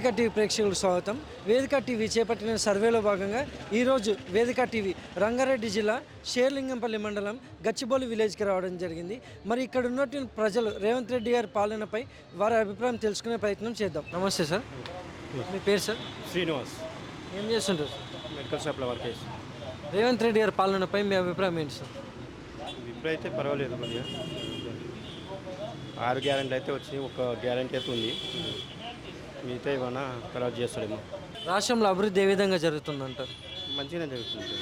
వేదిక టీవీ ప్రేక్షకులకు స్వాగతం. వేదిక టీవీ చేపట్టిన సర్వేలో భాగంగా ఈరోజు వేదిక టీవీ రంగారెడ్డి జిల్లా షేర్లింగంపల్లి మండలం గచ్చిబౌలి విలేజ్కి రావడం జరిగింది. మరి ఇక్కడ ఉన్నటువంటి ప్రజలు రేవంత్ రెడ్డి గారి పాలనపై వారి అభిప్రాయం తెలుసుకునే ప్రయత్నం చేద్దాం. నమస్తే సార్, మీ పేరు సార్? శ్రీనివాస్. ఏం చేస్తుంటారు సార్? మెడికల్ షాప్లో వర్క్ చేసి. రేవంత్ రెడ్డి గారి పాలనపై మీ అభిప్రాయం ఏంటి సార్? ఇప్పుడైతే పర్వాలేదు, కొద్దిగా 6 గ్యారెంటీలు అయితే వచ్చి ఒక గ్యారెంటీ అయితే ఉంది, మిగతా ఏమైనా ఖరాబ్ చేస్తాడేమో. రాష్ట్రంలో అభివృద్ధి ఏ విధంగా జరుగుతుందంటారు? మంచిగానే జరుగుతుంది,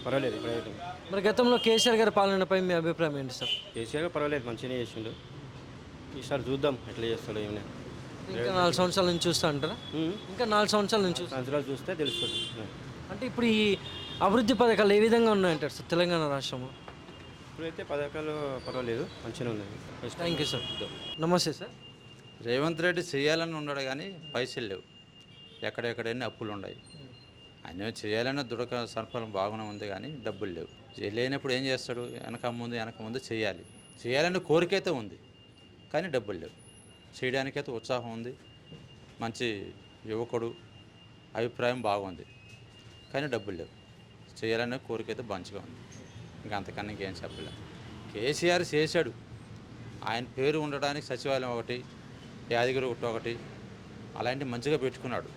పర్వాలేదు ఇప్పుడైతే. మరి గతంలో కేసీఆర్ గారి పాలనపై మీ అభిప్రాయం ఏంటి సార్? కేసీఆర్ పర్వాలేదు, మంచిగానే చేసిండు. ఈసారి చూద్దాం ఎట్లా చేస్తాడో ఏమైనా. ఇంకా 4 సంవత్సరాల నుంచి చూస్తా అంటారా? ఇంకా 4 సంవత్సరాల నుంచి సంవత్సరాలు చూస్తే తెలుస్తుంది. అంటే ఇప్పుడు ఈ అభివృద్ధి పథకాలు ఏ విధంగా ఉన్నాయంటారు సార్ తెలంగాణ రాష్ట్రంలో? ఇప్పుడైతే పథకాలు పర్వాలేదు, మంచిగానే ఉన్నాయి. Thank you sir. నమస్తే సార్. రేవంత్ రెడ్డి చేయాలని ఉన్నాడు కానీ పైసలు లేవు, ఎక్కడెక్కడైనా అప్పులు ఉన్నాయి. ఆయన చేయాలన్న దుడక సరఫలం బాగానే ఉంది కానీ డబ్బులు లేవు. లేనప్పుడు ఏం చేస్తాడు? వెనక ముందు చేయాలనే కోరిక అయితే ఉంది కానీ డబ్బులు లేవు. చేయడానికైతే ఉత్సాహం ఉంది, మంచి యువకుడు, అభిప్రాయం బాగుంది కానీ డబ్బులు లేవు. చేయాలనే కోరిక అయితే మంచిగా ఉంది, ఇంకా అంతకన్నా ఇంకేం చెప్పలేదు. కేసీఆర్ చేశాడు, ఆయన పేరు ఉండడానికి సచివాలయం ఒకటి, యాదగిరి ఒకటి అలాంటి మంచిగా పెట్టుకున్నాడు.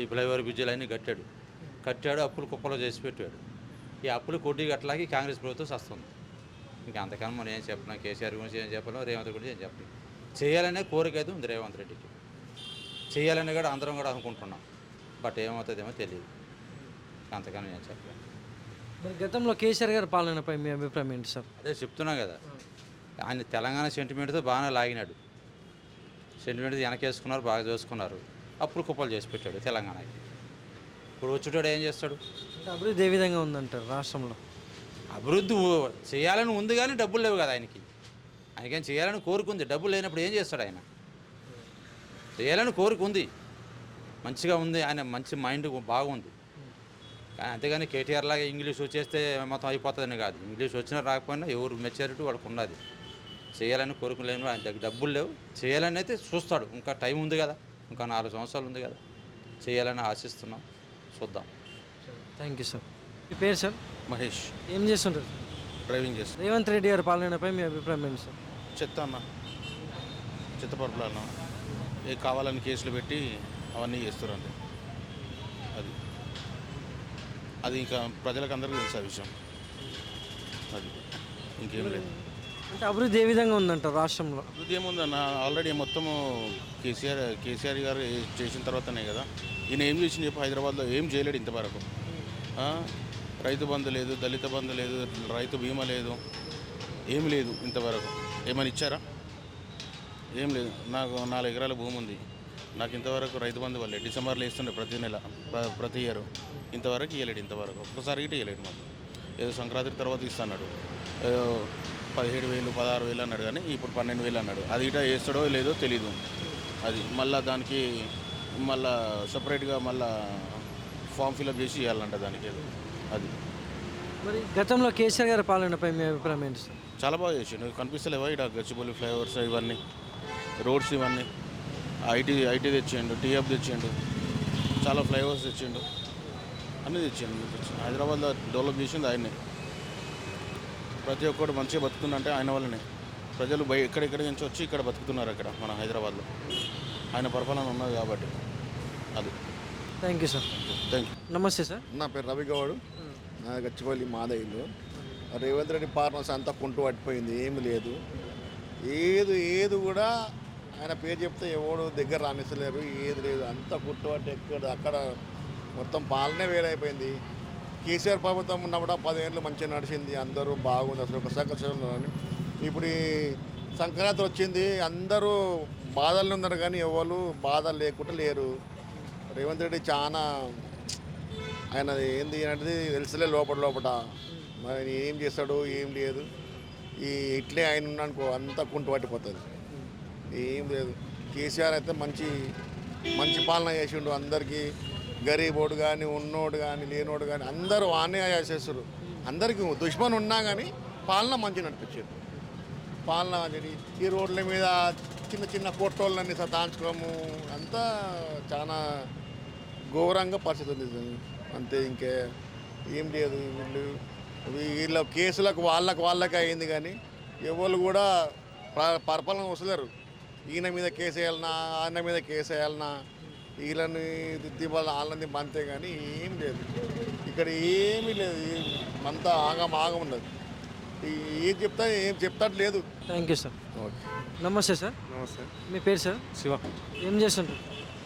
ఈ ఫ్లైఓవర్ బ్రిడ్జిలు అన్నీ కట్టాడు, అప్పులు కుప్పలో చేసి పెట్టాడు. ఈ అప్పులు కొద్ది గట్లాగి కాంగ్రెస్ ప్రభుత్వం వస్తుంది. ఇంకా అంతకన్నా మనం ఏం చెప్పినా, కేసీఆర్ గురించి ఏం చెప్పలేం, రేవంత్ గురించి ఏం చెప్పలేం. చేయాలనే కోరిక అయితే ఉంది రేవంత్ రెడ్డికి, చేయాలని కూడా అందరం కూడా అనుకుంటున్నాం. బట్ ఏమవుతుందేమో తెలియదు, అంతకన్నా ఏం చెప్పలేం. మరి గతంలో కేసీఆర్ గారి పాలనపై మీ అభిప్రాయం ఏంటి సార్? అదే చెప్తున్నా కదా, ఆయన తెలంగాణ సెంటిమెంట్తో బాగానే లాగినాడు. సెంటిమెంట్ వెనకేసుకున్నారు, బాగా చూసుకున్నారు, అప్పులు కుప్పలు చేసి పెట్టాడు తెలంగాణకి. ఇప్పుడు వచ్చేటోడు ఏం చేస్తాడు? అభివృద్ధి ఏ విధంగా ఉందంటారు రాష్ట్రంలో? అభివృద్ధి చేయాలని ఉంది కానీ డబ్బులు లేవు కదా ఆయనకేం చేయాలని కోరుకుంది. డబ్బులు లేనప్పుడు ఏం చేస్తాడు? ఆయన చేయాలని కోరిక ఉంది, మంచిగా ఉంది, ఆయన మంచి మైండ్ బాగుంది. కానీ అంతేగాని కేటీఆర్ లాగా ఇంగ్లీష్ వచ్చేస్తే మొత్తం అయిపోతుందని కాదు. ఇంగ్లీష్ వచ్చినా రాకపోయినా ఎవరు మెచ్యూరిటీ వాడికి ఉన్నది. చేయాలని కోరుకోలేను, ఆయన దగ్గర డబ్బులు లేవు. చేయాలని అయితే చూస్తాడు, ఇంకా టైం ఉంది కదా, ఇంకా 4 సంవత్సరాలు ఉంది కదా, చేయాలని ఆశిస్తున్నాం, చూద్దాం. Thank you sir. మీ పేరు సార్? మహేష్. ఏం చేస్తుంటారు? డ్రైవింగ్ చేస్తాను. రేవంత్ రెడ్డి గారి పాలనపై మీ అభిప్రాయం ఏంటి సార్? చెత్త పరుపులు అన్న ఏ కావాలని కేసులు పెట్టి అవన్నీ చేస్తారండి. అది ఇంకా ప్రజలకు అందరికీ తెలుసు ఆ విషయం. అది ఇంకేం లేదు. అంటే అభివృద్ధి ఏ విధంగా ఉందంటారు రాష్ట్రంలో? అభివృద్ధి ఏముందన్న, ఆల్రెడీ మొత్తము కేసీఆర్ గారు చేసిన తర్వాతనే కదా. ఈయన ఏం చేసింది చెప్పి హైదరాబాద్లో ఏం చేయలేడు ఇంతవరకు. రైతు బంధు లేదు, దళిత బంధు లేదు, రైతు బీమా లేదు, ఏమి లేదు ఇంతవరకు. ఏమైనా ఇచ్చారా? ఏం లేదు. నాకు 4 ఎకరాల భూమి ఉంది, నాకు ఇంతవరకు రైతు బంధు వల్లే డిసెంబర్లో ఇస్తుండే ప్రతి నెల, ప్రతి ఇయర్. ఇంతవరకు ఇవ్వలేడు, ఇంతవరకు ఒక్కసారి గిట్ట ఇవ్వలేడు మాకు. ఏదో సంక్రాంతి తర్వాత ఇస్తున్నాడు, ఏదో 17,000 16,000 అన్నాడు, కానీ ఇప్పుడు 12,000 అన్నాడు. అది ఇట వేస్తాడో లేదో తెలీదు. అది మళ్ళీ దానికి మళ్ళా సపరేట్గా మళ్ళా ఫామ్ ఫిలప్ చేసి ఇవ్వాలంట దానికి ఏదో. అది మరి గతంలో కేసీఆర్ గారి పాలనపై మీ అభిప్రాయం ఏంటి సార్? చాలా బాగా చేసిండు. కనిపిస్తలేవా ఇక్కడ గచ్చిబౌలి ఫ్లైఓవర్స్ ఇవన్నీ, రోడ్స్ ఇవన్నీ. ఐటీ తెచ్చిండు, టీఎఫ్ తెచ్చిండు, చాలా ఫ్లైఓవర్స్ తెచ్చిండు, అన్నీ తెచ్చిండు. హైదరాబాద్లో డెవలప్ చేసింది ఆయనే. ప్రతి ఒక్కరు మంచిగా బతుకుతుందంటే ఆయన వల్లనే. ప్రజలు ఎక్కడెక్కడి నుంచి వచ్చి ఇక్కడ బతుకుతున్నారు అక్కడ మన హైదరాబాద్లో. ఆయన పరిపాలన ఉన్నది కాబట్టి. అది. Thank you sir. Thank you. నమస్తే సార్. నా పేరు రవిగౌడ్, నా గచ్చిబౌలి మాదయ్యలో. రేవంత్ రెడ్డి పాలన అంతా కుంటూ పట్టిపోయింది, ఏమి లేదు. ఏది కూడా ఆయన పేరు చెప్తే ఎవడు దగ్గర రానిస్తలేరు, ఏది లేదు, అంతా కుంటూ పట్టి అక్కడ మొత్తం పాలనే వేరైపోయింది. కేసీఆర్ ప్రభుత్వం ఉన్నప్పుడు 10 ఏళ్ళు మంచిగా నడిచింది, అందరూ బాగుంది, అసలు ఒక సంకల్పం. ఇప్పుడు ఈ సంక్రాంతి వచ్చింది, అందరూ బాధల్లో ఉన్నారు కానీ ఎవరు బాధలు లేకుండా లేరు. రేవంత్ రెడ్డి చాలా ఆయన ఏంది అనేది తెలుసులే లోపల. మరి ఏం చేస్తాడు ఏం లేదు. ఇట్లే ఆయన ఉన్నానుకో అంతా కుంటు పట్టిపోతుంది, ఏం లేదు. కేసీఆర్ అయితే మంచి పాలన చేసిండు. అందరికీ గరీబోడు కానీ, ఉన్నోడు కానీ, లేనోడు కానీ అందరూ వానే చేస్తారు. అందరికీ దుష్మన్ ఉన్నా కానీ పాలన మంచిగా నడిపించారు. పాలన ఈ రోడ్ల మీద చిన్న చిన్న కొట్టోళ్ళని సతాంచుకోవడము అంతా చాలా ఘోరంగా పరిస్థితి ఉంది. అంతే, ఇంకే ఏం లేదు. వీళ్ళ కేసులకు వాళ్ళకి అయింది, కానీ ఎవరు కూడా పరిపాలన వస్తలేరు. ఈయన మీద కేసు వేయాలన్నా, ఆయన మీద కేసు వేయాలన్నా, వీళ్ళని వాళ్ళని అంతే, కానీ ఏం లేదు. ఇక్కడ ఏమీ లేదు, అంతా ఆగం ఉన్నది. ఏం చెప్తాడు లేదు. Thank you sir. ఓకే. నమస్తే సార్. నమస్తే. మీ పేరు సార్? శివ. ఏం చేస్తుంటారు?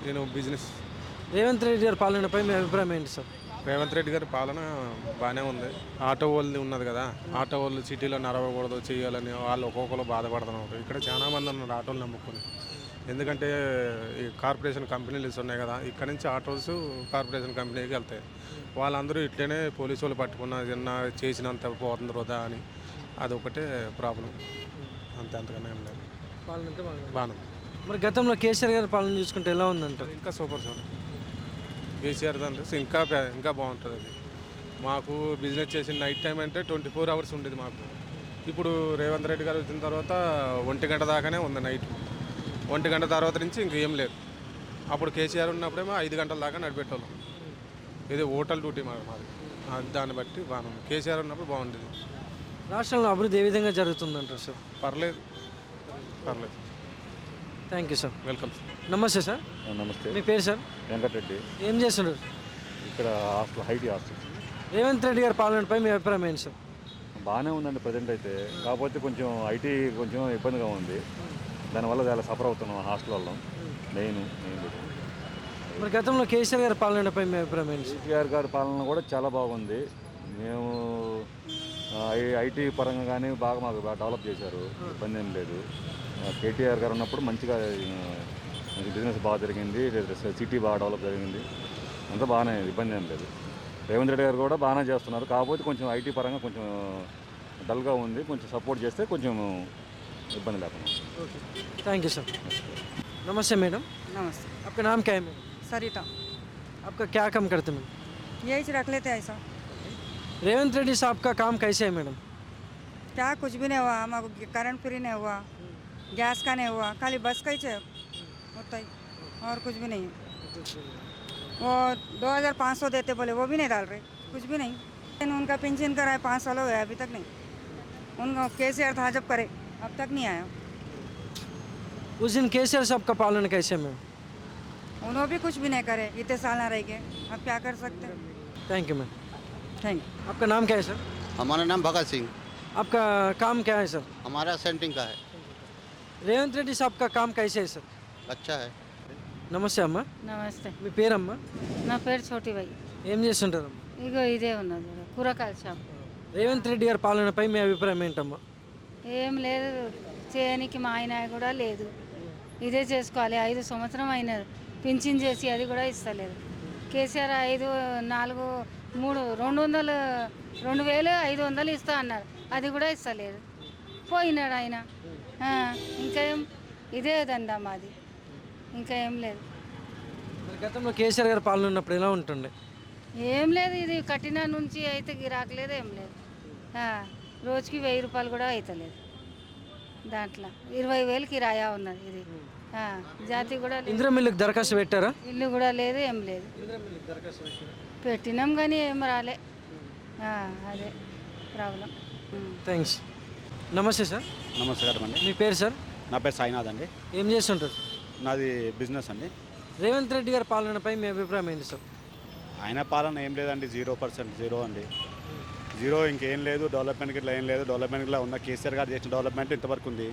నేను బిజినెస్. రేవంత్ రెడ్డి గారి పాలనపై మీ అభిప్రాయం ఏంటి సార్? రేవంత్ రెడ్డి గారి పాలన బాగానే ఉంది. ఆటో వాళ్ళు ఉన్నది కదా, ఆటో వాళ్ళు సిటీలో నడవకూడదు చేయాలని వాళ్ళు ఒక్కొక్కరు బాధపడుతున్నారు. ఇక్కడ చాలా మంది ఉన్నారు ఆటోలు నమ్ముకొని. ఎందుకంటే ఈ కార్పొరేషన్ కంపెనీలు ఉన్నాయి కదా, ఇక్కడ నుంచి ఆటోస్ కార్పొరేషన్ కంపెనీకి వెళ్తాయి. వాళ్ళందరూ ఇట్లనే పోలీసు వాళ్ళు పట్టుకున్న చిన్న చేసినంత పోతుంది వృధా అని, అదొకటే ప్రాబ్లం. అంతకన్నా ఏం లేదు. పాలన అంటే బాగానే. మరి గతంలో కేసీఆర్ గారి పాలన చూసుకుంటే ఎలా ఉందంటారు? ఇంకా సూపర్ సార్. కేసీఆర్ అంటే ఇంకా బాగుంటుంది. అది మాకు బిజినెస్ చేసిన నైట్ టైం అంటే 24 hours ఉండేది మాకు. ఇప్పుడు రేవంత్ రెడ్డి గారు వచ్చిన తర్వాత 1 గంట దాకానే ఉంది నైట్. 1 గంట తర్వాత నుంచి ఇంకేం లేదు. అప్పుడు కేసీఆర్ ఉన్నప్పుడేమో 5 గంటల దాకా నడిపెట్టేవాళ్ళం. ఇది హోటల్ డ్యూటీ మాది. దాన్ని బట్టి బాగుంది. కేసీఆర్ ఉన్నప్పుడు బాగుండేది. రాష్ట్రంలో అభివృద్ధి ఏ విధంగా జరుగుతుందంటారు సార్? పర్లేదు. Thank you sir. Welcome sir. నమస్తే సార్. నమస్తే. మీ పేరు సార్? వెంకటరెడ్డి. ఏం చేస్తున్నారు? ఇక్కడ hostel, high tea hostel. Revanth Reddy గారి పాలనపై మీ అభిప్రాయం ఏంటి సార్? బాగానే ఉందండి ప్రజెంట్ అయితే. కాకపోతే కొంచెం ఐటీ కొంచెం ఇబ్బందిగా ఉంది. దానివల్ల చాలా సఫర్ అవుతున్నాం హాస్టల్ వల్ల. మెయిన్ మరి గతంలో కేసీఆర్ గారి పాలనపై మీ అభిప్రాయం ఏంటి సార్? కేసీఆర్ గారి పాలన కూడా చాలా బాగుంది. మేము ఐటీ పరంగా కానీ మాకు బాగా డెవలప్ చేశారు. ఇబ్బంది ఏం లేదు. కేటీఆర్ గారు ఉన్నప్పుడు మంచిగా బిజినెస్ బాగా జరిగింది, సిటీ బాగా డెవలప్ జరిగింది. అంతా బాగానే, ఇబ్బంది ఏం లేదు. రేవంత్ రెడ్డి గారు కూడా బాగానే చేస్తున్నారు. కాకపోతే కొంచెం ఐటీ పరంగా కొంచెం డల్గా ఉంది. కొంచెం సపోర్ట్ చేస్తే కొంచెం ఇబ్బంది లేకుండా. Okay, thank you sir. नमस्ते मैडम। नमस्ते। आपका नाम क्या है मैडम? सरिता। आपका क्या काम करते हैं मैडम? यही रख लेते हैं ऐसा। रेवंत रेड्डी साहब का काम कैसे है मैडम? क्या कुछ भी नहीं हुआ, हमारे करंट फ्री नहीं हुआ, गैस का नहीं हुआ, खाली बस का ही होता ही, और कुछ भी नहीं। वो 2500 देते बोले, वो भी नहीं डाल रहे, कुछ भी नहीं। उनका पेंशन कराए 5 साल हो गया, अभी तक नहीं। उनका केसीआर था जब करे, अब तक नहीं आया। उस दिन केसीआर साहब का पालन कैसे मैम? उन्होंने भी कुछ भी नहीं करे, इतने साल ना रह गए, अब क्या कर सकते हैं। Thank you ma'am. Thank you. आपका नाम क्या है सर? हमारा नाम भगत सिंह। आपका काम क्या है सर? हमारा सेंटिंग का है। रेवंत रेड्डी साहब का काम कैसे है सर? अच्छा है। నమస్తే అమ్మ। నమస్తే, మీ పేరమ్మా? నా పేరు చోటిబాయి. ఏం చేస్తుంటారు? ఇగో ఇదే ఉన్నది కూరగాయల షాప్. రేవంత్ రెడ్డి గారి పాలనపై మీ అభిప్రాయం ఏంటమ్మా? ఏం లేదు, చేయనికి మా ఆయన కూడా లేదు, ఇదే చేసుకోవాలి. 5 సంవత్సరం అయినది, పింఛన్ చేసి అది కూడా ఇస్తలేదు. కేసీఆర్ 2,500 ఇస్తా అన్నారు, అది కూడా ఇస్తలేదు, పోయినాడు ఆయన. ఇంకా ఏం, ఇదే దందా మాది, ఇంకా ఏం లేదు. మరి గతంలో కేసీఆర్ గారి పాలన ఉన్నప్పుడు ఎలా ఉంటుండే? ఏం లేదు, ఇది కట్టిన నుంచి అయితే గిరాకీ లేదు, ఏం లేదు. రోజుకి 1000 రూపాయలు కూడా అవుతలేదు. దాంట్లో 20,000 కిరాయా ఉన్నది. ఇది జాతి కూడా లేదు. ఇందిరా మిల్లుకి దరఖాస్తు పెట్టారా? ఇల్లు కూడా లేదు, ఏం లేదు. పెట్టినాం కానీ ఏం రాలే, అదే ప్రాబ్లం. థ్యాంక్స్। నమస్తే సార్। నమస్కారం అండి। మీ పేరు సార్? నా పేరు సాయినాథ్ అండి। ఏం చేస్తుంటారు? నాది బిజినెస్ అండి। రేవంత్ రెడ్డి గారి పాలనపై మీ అభిప్రాయం ఏంటి సార్? ఆయన పాలన ఏం లేదండి, 0% జీరో అండి, జీరో. ఇంకేం లేదు, డెవలప్మెంట్కి ఇట్లా ఏం లేదు. డెవలప్మెంట్గా ఉన్న కేసీఆర్ గారు చేసిన డెవలప్మెంట్ ఇంతవరకు ఉంది,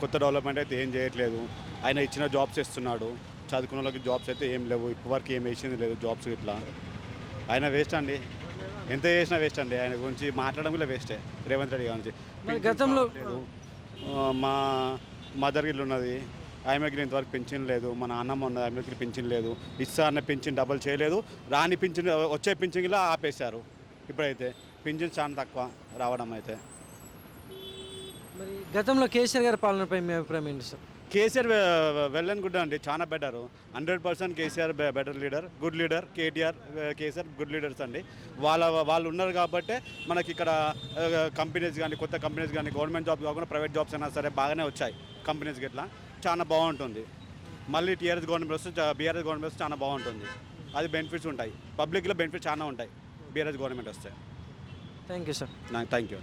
కొత్త డెవలప్మెంట్ అయితే ఏం చేయట్లేదు. ఆయన ఇచ్చిన జాబ్స్ ఇస్తున్నాడు, చదువుకున్న వాళ్ళకి జాబ్స్ అయితే ఏం లేవు, ఇప్పటివరకు ఏం వేసింది లేదు జాబ్స్ ఇట్లా. ఆయన వేస్ట్ అండి, ఎంత చేసినా వేస్ట్ అండి. ఆయన గురించి మాట్లాడడం కూడా వేస్టే రేవంత్ రెడ్డి గురించి. గతంలో మా మదర్ ఇల్లు ఉన్నది, ఆమెకి ఇంతవరకు పెన్షన్ లేదు. మా నాన్నమ్మ ఉన్నది, ఆమెకి పెన్షన్ లేదు. ఇస్తారన్న పెన్షన్ డబల్ చేయలేదు, రాని పెన్షన్ వచ్చే పెన్షన్ ఇలా ఆపేశారు. ఇప్పుడైతే పెన్షన్ చాలా తక్కువ రావడం అయితే. మరి గతంలో కేసీఆర్ గారి పాలనపై మీ అభిప్రాయం ఏంటి sir? KCR well and good అండి, చాలా better. 100% KCR better leader, good leader. KCR good leaders అండి. వాళ్ళు ఉన్నారు కాబట్టి మనకి ఇక్కడ కంపెనీస్ కానీ, కొత్త కంపెనీస్ కానీ, గవర్నమెంట్ జాబ్ కాకుండా ప్రైవేట్ జాబ్స్ అయినా సరే బాగానే వచ్చాయి కంపెనీస్కి ఇట్లా. చాలా బాగుంటుంది. మళ్ళీ టీఆర్ఎస్ గవర్నమెంట్ వస్తే బీఆర్ఎస్ గవర్నమెంట్ వస్తే చాలా బాగుంటుంది. అది బెనిఫిట్స్ ఉంటాయి, పబ్లిక్లో బెనిఫిట్స్ చాలా ఉంటాయి బీఆర్ఎస్ గవర్నమెంట్ వస్తే. Thank you sir. Thank you.